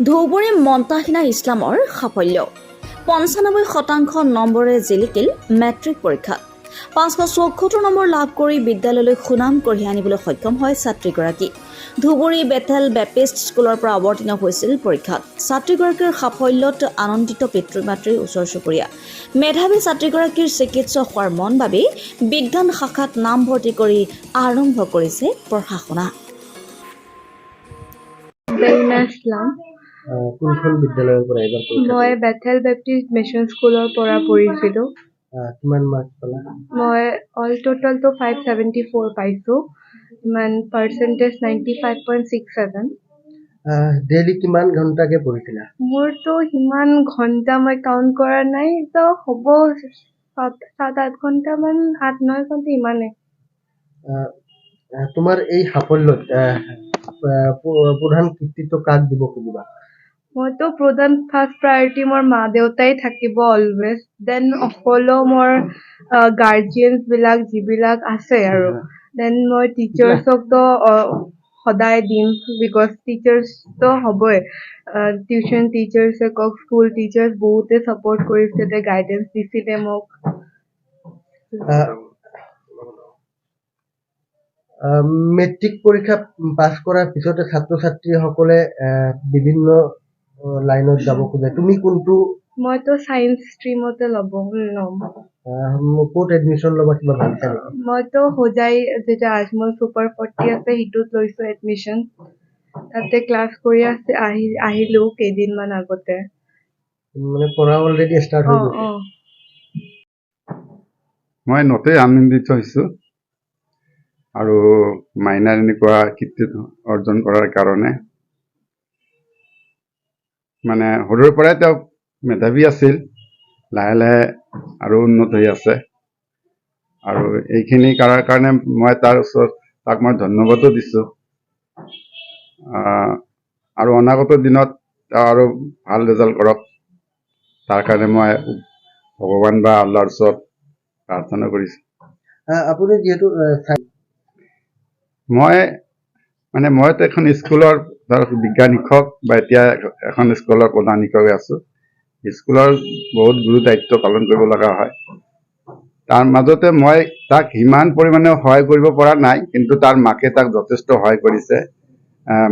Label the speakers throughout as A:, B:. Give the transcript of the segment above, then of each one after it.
A: ধুবুৰী মন্তাহিনা ইছলামৰ সাফল্য ৯৫% নম্বৰে জিলিকিল মেট্ৰিক পৰীক্ষাত ৫৭৪ নম্বৰ লাভ কৰি বিদ্যালয়লৈ সুনাম কঢ়িয়াই আনিবলৈ সক্ষম হয় ছাত্ৰীগৰাকী। ধুবুৰী বেথেল বেপ্টিষ্ট স্কুলৰ পৰা অৱতীৰ্ণ হৈছিল পৰীক্ষাত। ছাত্ৰীগৰাকীৰ সাফল্যত আনন্দিত পিতৃ মাতৃৰ ওচৰ চুবুৰীয়া। মেধাৱী ছাত্ৰীগৰাকীৰ চিকিৎসক হোৱাৰ মন বাবেই বিজ্ঞান শাখাত নামভৰ্তি কৰি আৰম্ভ কৰিছে পঢ়া-শুনা।
B: কোনখন বিদ্যালয়ৰ পৰা এইবাৰ পৰীক্ষা
C: মই বেথেল বেপ্টিষ্ট মিছন স্কুলৰ পৰা পঢ়িছিলোঁ।
B: কিমান মাৰ্কছ পালা?
C: মই অল টোটেলটো 574 পাইছোঁ। পাৰ্চেণ্টেজ 95.67।
B: ডেইলি কিমান ঘণ্টাকে পঢ়িছিলা?
C: মোৰতো সিমান ঘণ্টা মই কাউণ্ট কৰা নাই, তো হ'ব 7-8 ঘণ্টামান, 8-9 ঘণ্টা ইমানে।
B: তোমাৰ এই সাফল্যত প্ৰধান কৃতিত্ব কাক দিব খুজিবা?
C: মইতো প্ৰধান ফাৰ্ষ্ট প্ৰায়ৰিটি মোৰ মা দেউতাই থাকিব অলৱেজ। দেন সকলো মোৰ গাৰ্জিয়ানছ বিলাক যিবিলাক আছে আৰু দেন মই টিচাৰ্ছকতো সদায় দিম, বিকজ টিচাৰ্ছতো হ'বই। টিউচন টিচাৰ্ছে কওক, স্কুল টিচাৰ্ছ বহুতে ছাপৰ্ট কৰিছিলে, গাইডেঞ্চ দিছিলে মোক।
B: মেট্ৰিক পৰীক্ষা পাছ কৰাৰ পিছতে ছাত্ৰ ছাত্ৰীসকলে বিভিন্ন লাইনত যাব খোজে, তুমি কোনটো?
C: মইতো চায়েন্স ষ্ট্ৰীমতে ল'ম।
B: ক'ত এডমিশ্যন ল'বা, কিবা ভাবিছা নেকি?
C: মইতো হোজাই যেতিয়া আজমল ছুপাৰ 40 আছে সেইটোত লৈছোঁ এডমিশ্যন। তাতে ক্লাছ কৰি আহিলোঁ কেইদিনমান আগতে।
B: মানে পঢ়া অলৰেডি ষ্টাৰ্ট হৈ গৈছে?
D: মই নতে আনন্দিত হৈছোঁ আৰু মাইনাৰ এনেকুৱা কৃতিত্ব অৰ্জন কৰাৰ কাৰণে। মানে সৰুৰ পৰাই তেওঁ মেধাৱী আছিল, লাহে লাহে আৰু উন্নত হৈ আছে আৰু এইখিনি কৰাৰ কাৰণে মই তাৰ ওচৰত তাক মই ধন্যবাদো দিছোঁ। আৰু অনাগত দিনত তেওঁ আৰু ভাল ৰিজাল্ট কৰক, তাৰ কাৰণে মই ভগৱান বা আল্লাহৰ ওচৰত প্ৰাৰ্থনা কৰিছোঁ।
B: আপুনি যিহেতু
D: মইতো এখন স্কুলৰ বিজ্ঞান শিক্ষক বা এতিয়া এখন স্কুলৰ প্ৰধান শিক্ষক হৈ আছোঁ। স্কুলৰ বহুত গুৰু দায়িত্ব পালন কৰিব লগা হয়। তাৰ মাজতে মই তাক সিমান পৰিমাণে সহায় কৰিব পৰা নাই, কিন্তু তাৰ মাকে তাক যথেষ্ট সহায় কৰিছে।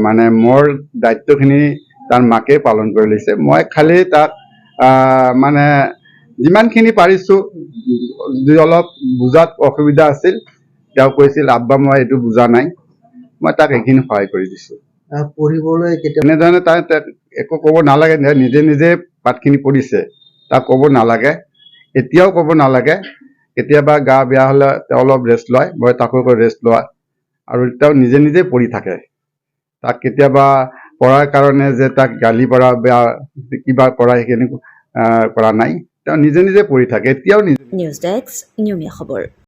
D: মানে মোৰ দায়িত্বখিনি তাৰ মাকে পালন কৰি লৈছে। মই খালি তাক মানে যিমানখিনি পাৰিছোঁ, যদি অলপ বুজাত অসুবিধা আছিল, তেওঁ কৈছিল আব্বা মই এইটো বুজা নাই, মই তাক এইখিনি সহায় কৰি দিছোঁ।
B: পঢ়িবলৈ
D: এনেধৰণে তাক একো ক'ব নালাগে, নিজে নিজে পাঠখিনি পঢ়িছে, তাক ক'ব নালাগে, এতিয়াও ক'ব নালাগে। কেতিয়াবা গা বেয়া হ'লে তেওঁ অলপ ৰেষ্ট লয়, মই তাকো ৰেষ্ট লোৱা, আৰু তেওঁ নিজে নিজে পঢ়ি থাকে। তাক কেতিয়াবা পঢ়াৰ কাৰণে যে তাক গালি পৰা বেয়া কিবা কৰা সেইখিনি কৰা নাই, তেওঁ নিজে নিজে পঢ়ি থাকে এতিয়াও।
A: নিউজ ডেস্ক, নিয়মীয়া খবৰ।